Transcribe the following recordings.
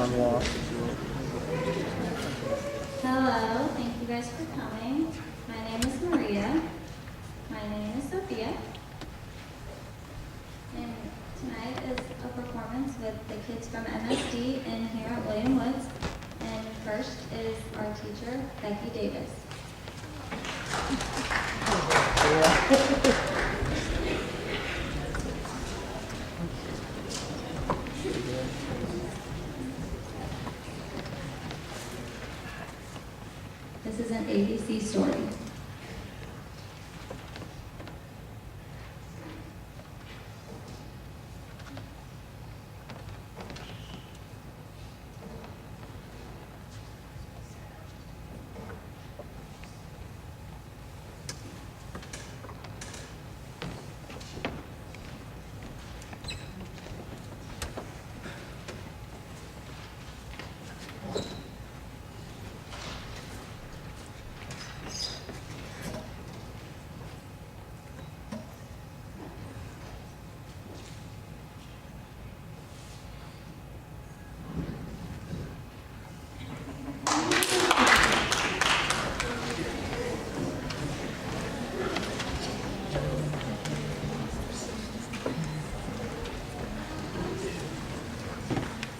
I'm lost. Hello, thank you guys for coming. My name is Maria. My name is Sophia. And tonight is a performance with the kids from MSD in here at William Woods. And first is our teacher, Becky Davis. This is an ABC story.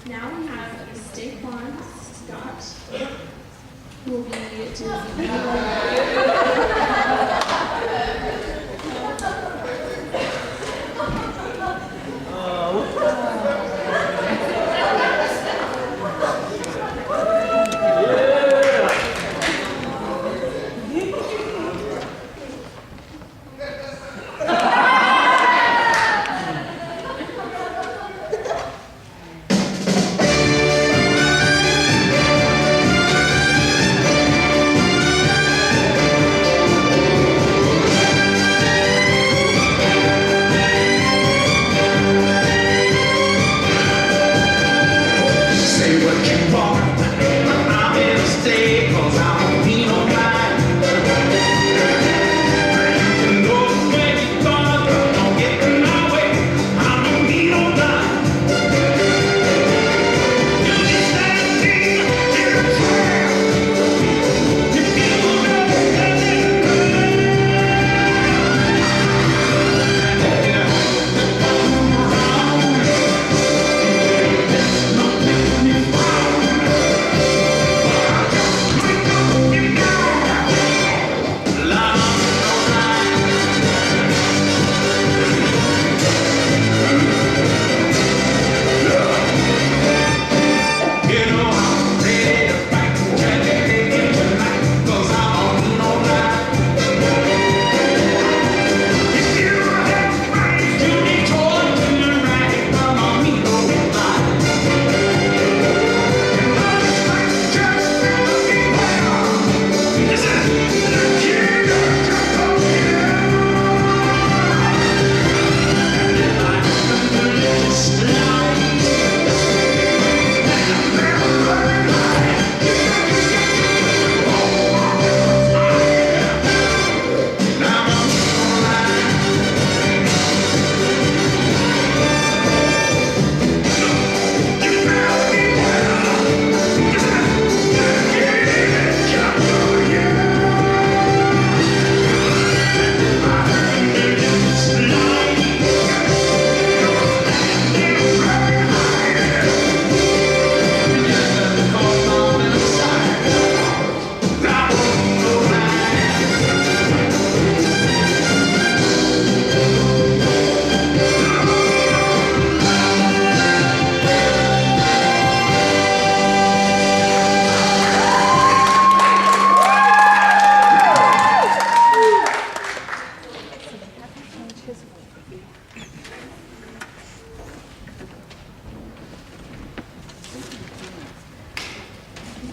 Now we have Stephon Scott, who will be doing Say what you want, but I'm in a state, 'cause I don't need no mind. You can go where you gonna, but don't get in my way. I don't need no mind. You just stand here, you're a child. You feel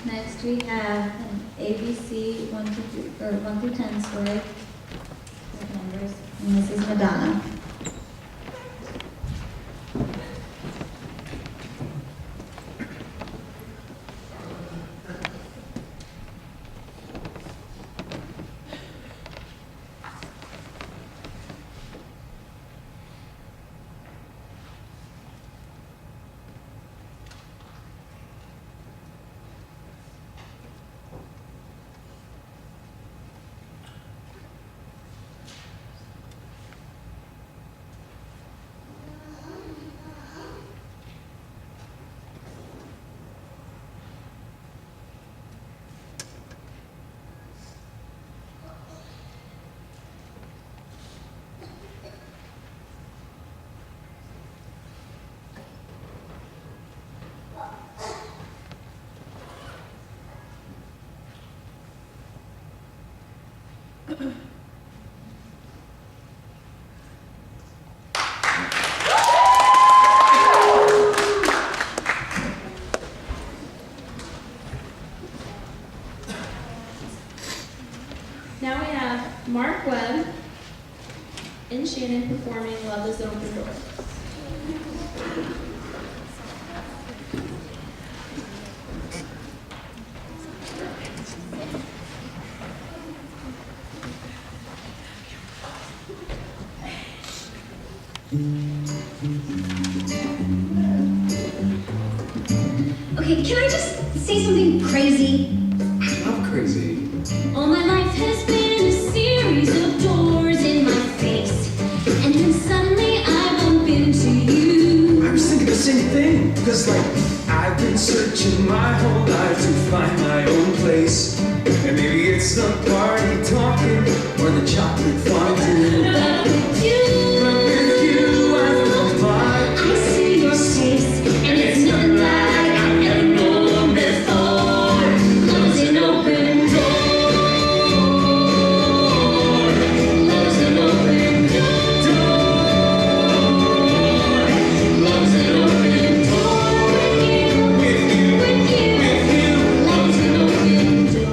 Next we have an ABC 1 through 10 story with numbers, and this is Madonna. and Shannon performing Love is an Open Door. Okay, can I just say something crazy? I love crazy. All my life has been a series of doors in my face, and then suddenly I bump into you. I was thinking the same thing, because I've been searching my whole life to find my own place. And maybe it's the party talking or the chocolate fondue. But with you, I feel fine. I see your face, and it's nothing like I've ever known before. Love's an open door. Love's an open door. Love's an open door. With you, with you. Love's an open door.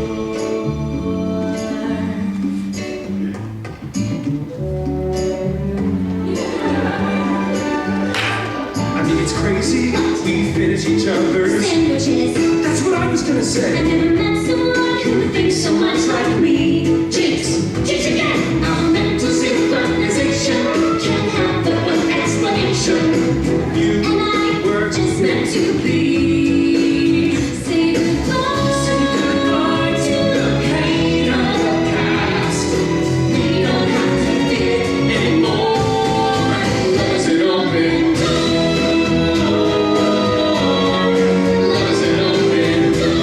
I mean, it's crazy. We finish each other's. Sandwiches. That's what I was gonna I say. never met someone who thinks so much like me. Jinx, jinx again. Our mental synchronization can't have but one explanation. You And I were just meant to be. Say goodbye. Say goodbye to the pain of the past. We don't have to fit Anymore. Love's an open door. Love's an open door.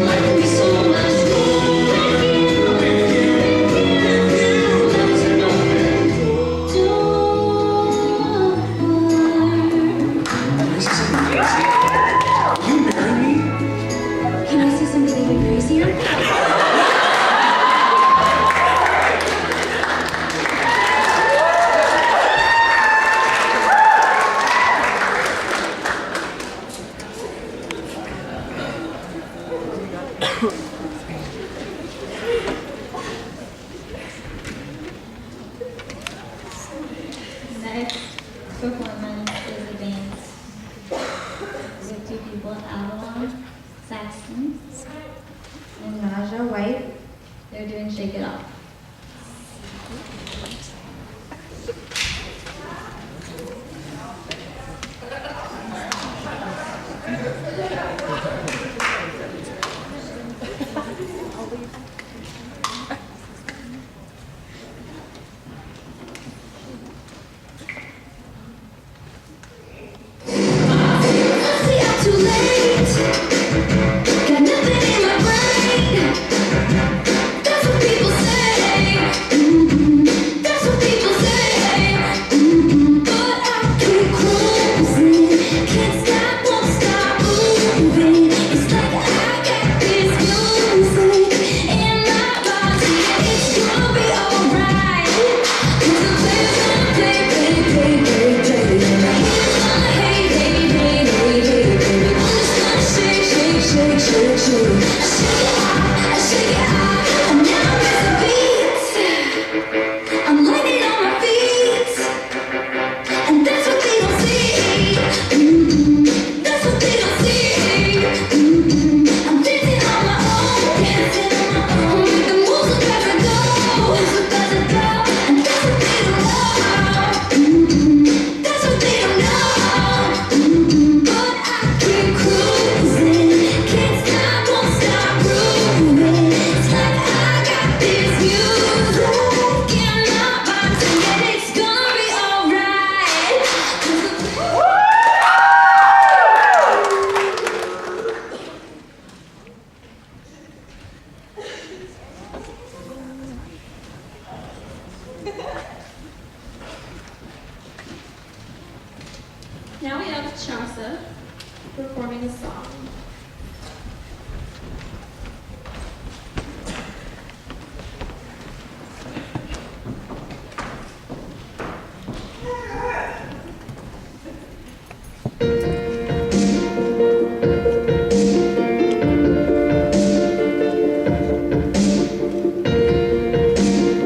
Life can be so much more with you. Love's an open door. This is something crazy. You marry me? Can I say something even crazier? Next performance is a dance with two people, Avalon Saxton and Naja White. They're doing Shake It Off. See, I'm too late. Got nothing in my brain. That's what people say. That's what people say. But I keep cruising. Can't stop, won't stop moving. It's like I got this music in my body. It's gonna be alright. 'Cause the player's gonna play, play, play, play, play. And the haters gonna hate, hate, hate, hate, hate, baby. I'm just gonna shake, shake, shake, shake, shake. I shake it out, and now I'm missing beats. I'm landing on my feet, and that's what they don't see. That's what they don't see. I'm dancing on my own, dancing on my own. The moves are about to go, moves are about to go, and that's what they don't know. That's what they don't know. But I keep cruising, can't stop, won't stop grooving. It's like I got this music in my body, and it's gonna be alright. Now we have Chaucer performing a song. Thank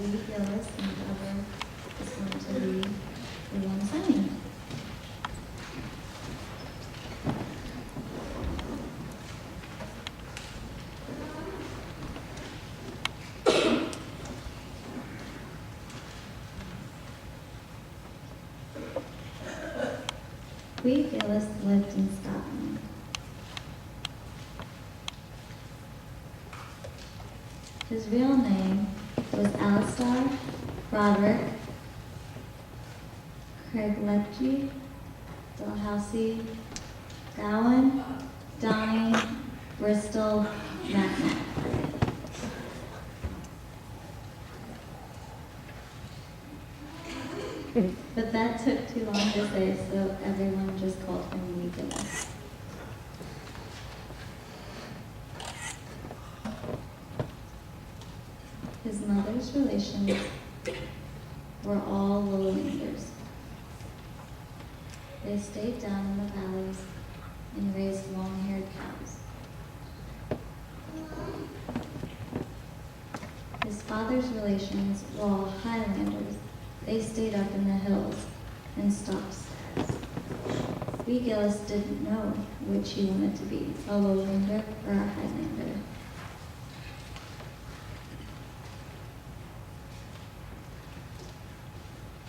we Gillis and Deborah is going to be the one signing. We Gillis lived in Scotland. His real name was Alistair Roderick Craigletchy Dalhousie Gowan Donny Bristol Macnac. But that took too long to say, so everyone just called him Wee Gillis. His mother's relations were all lowlanders. They stayed down in the valleys and raised long-haired cows. His father's relations were all Highlanders. They stayed up in the hills and stocked stags. Wee Gillis didn't know which he wanted to be, a lowlander or a Highlander.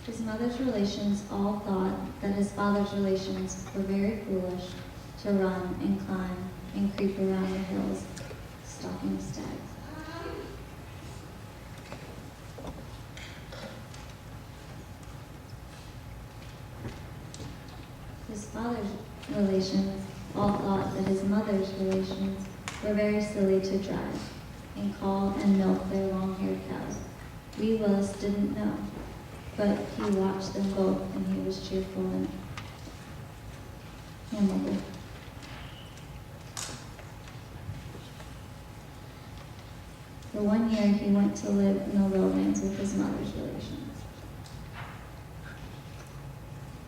His mother's relations all thought that his father's relations were very foolish to run and climb and creep around the hills, stalking stags. His father's relations all thought that his mother's relations were very silly to drive and call and milk their long-haired cows. Wee Willis didn't know, but he watched them both and he was cheerful and amiable. For 1 year, he went to live in the lowlands with his mother's relations.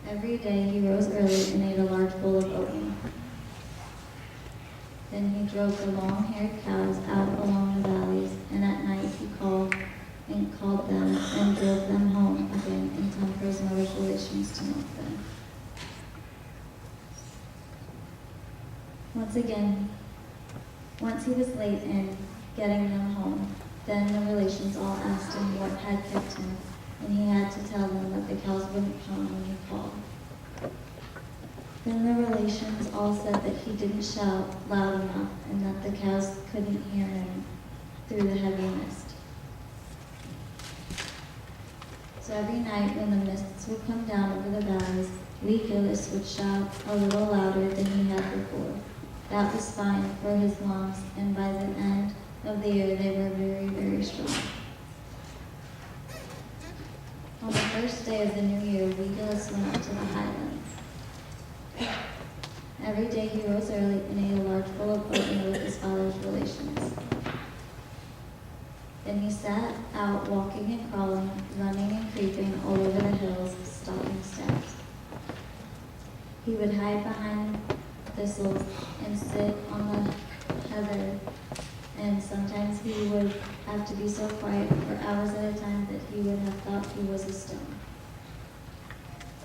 Every day he rose early and ate a large bowl of oatmeal. Then he drove the long-haired cows out along the valleys, and at night he called them and drove them home again in time for his mother's relations to milk them. Once he was late in getting them home, then the relations all asked him what had kept him, and he had to tell them that the cows wouldn't come when he called. Then the relations all said that he didn't shout loud enough and that the cows couldn't hear him through the heavy mist. So every night when the mists would come down over the valleys, Wee Gillis would shout a little louder than he had before. That was fine for his lungs, and by the end of the year they were very, very strong. On the first day of the new year, Wee Gillis went up to the highlands. Every day he rose early and ate a large bowl of oatmeal with his father's relations. Then he sat out walking and crawling, running and creeping all over the hills, stalking stags. He would hide behind thistles and sit on the heather, and sometimes he would have to be so quiet for hours at a time that he would have thought he was a stone.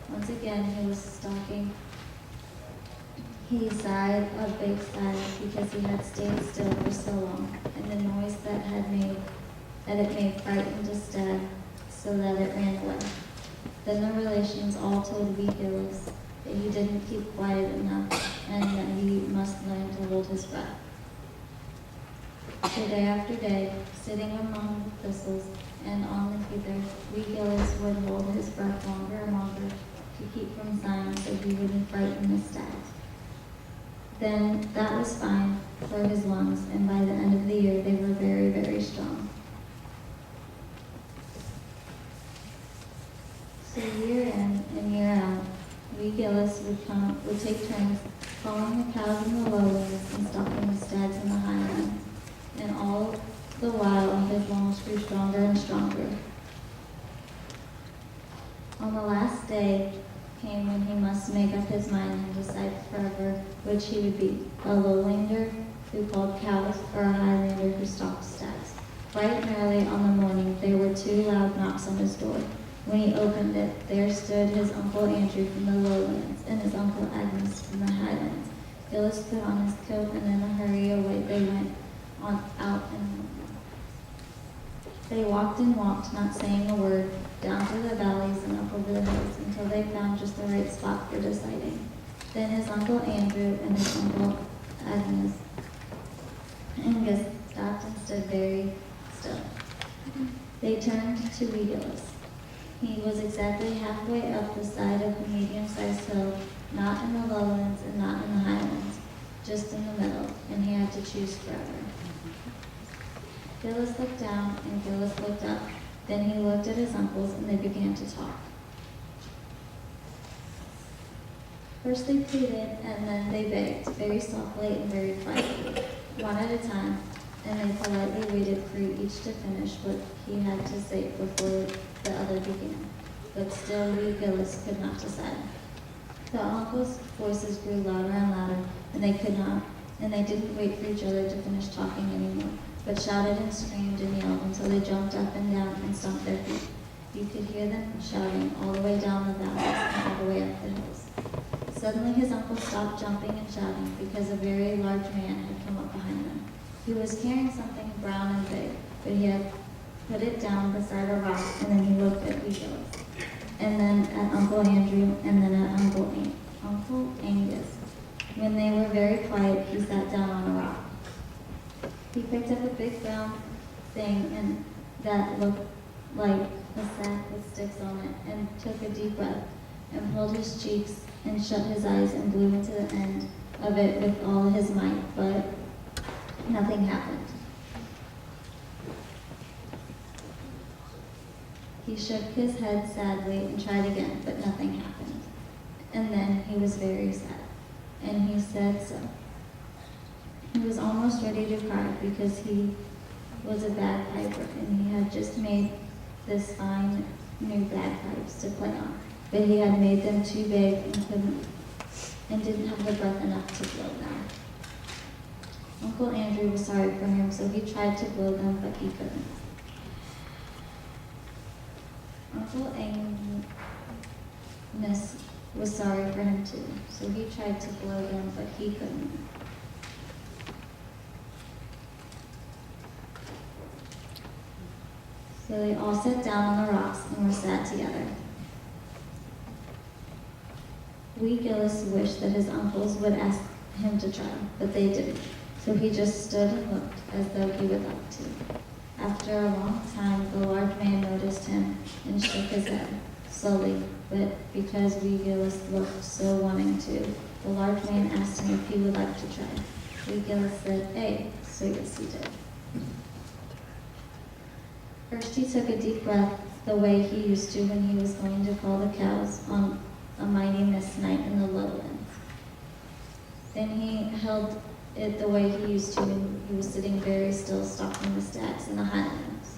Once again, he was stalking. He sighed a big sigh because he had stayed still for so long, and the noise that it made frightened a stag so that it ran away. Then the relations all told Wee Gillis that he didn't keep quiet enough and that he must learn to hold his breath. So day after day, sitting among the thistles and on the heather, Wee Gillis would hold his breath longer and longer to keep from sighing so he wouldn't frighten the stags. Then that was fine for his lungs, and by the end of the year, they were very, very strong. So year in and year out, Wee Gillis would take turns calling the cows in the lowlands and stalking the stags in the highlands, and all the while his lungs grew stronger and stronger. On the last day came when he must make up his mind and decide forever which he would be, a lowlander who called cows or a Highlander who stalked stags. Bright and early on the morning, there were 2 loud knocks on his door. When he opened it, there stood his Uncle Andrew from the lowlands and his Uncle Agnes from the highlands. Gillis put on his coat, and in a hurry away they went on out and they walked and walked, not saying a word, down through the valleys and up over the hills until they found just the right spot for deciding. Then his Uncle Andrew and his Uncle Agnes stopped and stood very still. They turned to wee Gillis. He was exactly halfway up the side of the medium-sized hill, not in the lowlands and not in the highlands, just in the middle, and he had to choose forever. Gillis looked down and Gillis looked up. Then he looked at his uncles and they began to talk. First they pleaded and then they begged, very softly and very quietly, one at a time, and they politely waited for each to finish what he had to say before the other began. But still wee Gillis could not decide. The uncles' voices grew louder and louder, and they didn't wait for each other to finish talking anymore, but shouted and screamed and yelled until they jumped up and down and stomped their feet. You could hear them shouting all the way down the valleys and all the way up the hills. Suddenly his uncle stopped jumping and shouting because a very large man had come up behind them. He was carrying something brown and big, but he had put it down beside a rock, and then he looked at wee Gillis, and then at Uncle Andrew, and then at Uncle Angus. When they were very quiet, he sat down on a rock. He picked up a big brown thing and that looked like a sack with sticks on it, and took a deep breath, and pulled his cheeks, and shut his eyes, and blew into the end of it with all his might, but nothing happened. He shook his head sadly and tried again, but nothing happened. And then he was very sad, and he said so. He was almost ready to cry because he was a bagpiper, and he had just made this fine new bagpipes to play on, but he had made them too big and didn't have the breath enough to blow them. Uncle Andrew was sorry for him, so he tried to blow them, but he couldn't. Uncle Agnes was sorry for him too, so he tried to blow them, but he couldn't. So they all sat down on the rocks and were sad together. Wee Gillis wished that his uncles would ask him to try, but they didn't. So he just stood and looked as though he would like to. After a long time, the large man noticed him and shook his head, slowly, but because wee Gillis looked so wanting to, the large man asked him if he would like to try. Wee Gillis said, "Hey," so yes he did. First he took a deep breath the way he used to when he was going to call the cows on a mighty mist night in the lowlands. Then he held it the way he used to when he was sitting very still stalking the stacks in the highlands.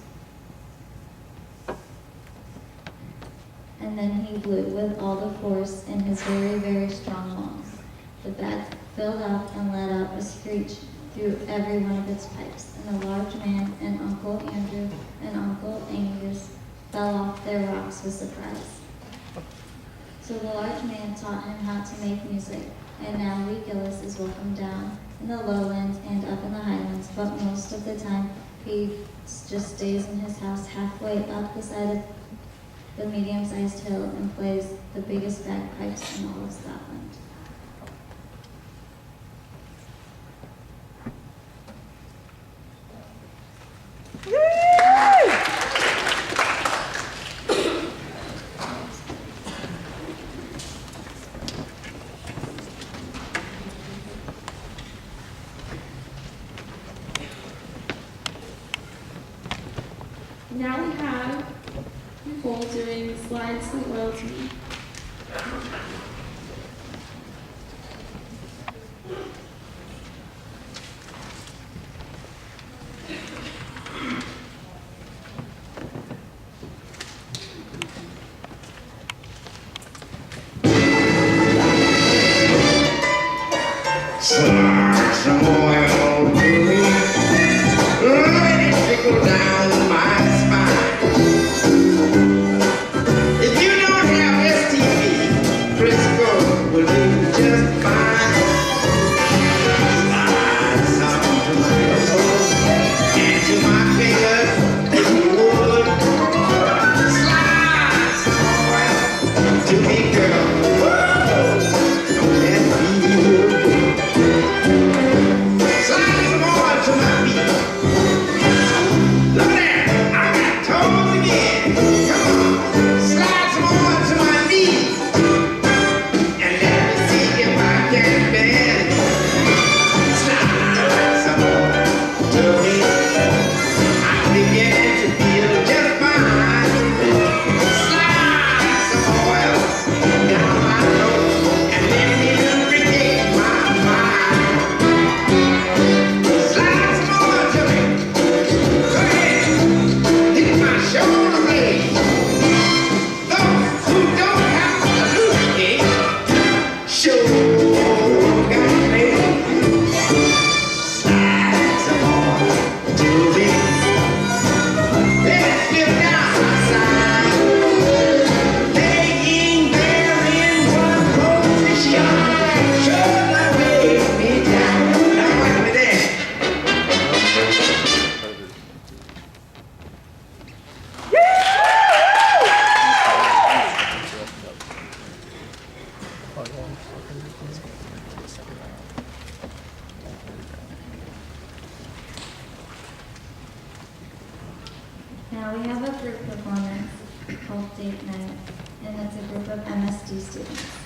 And then he blew with all the force in his very, very strong lungs. The bag filled up and let out a screech through every one of its pipes, and the large man and Uncle Andrew and Uncle Angus fell off their rocks with surprise. So the large man taught him how to make music, and now wee Gillis is welcome down in the lowlands and up in the highlands, but most of the time he just stays in his house halfway up the side of the medium-sized hill and plays the biggest bagpipes in all of Scotland. Now we have Nicole doing Slide Sweet Loyalty. Slide some oil to me. Let it trickle down. Now we have a group performance called Date Night, and it's a group of MSD students.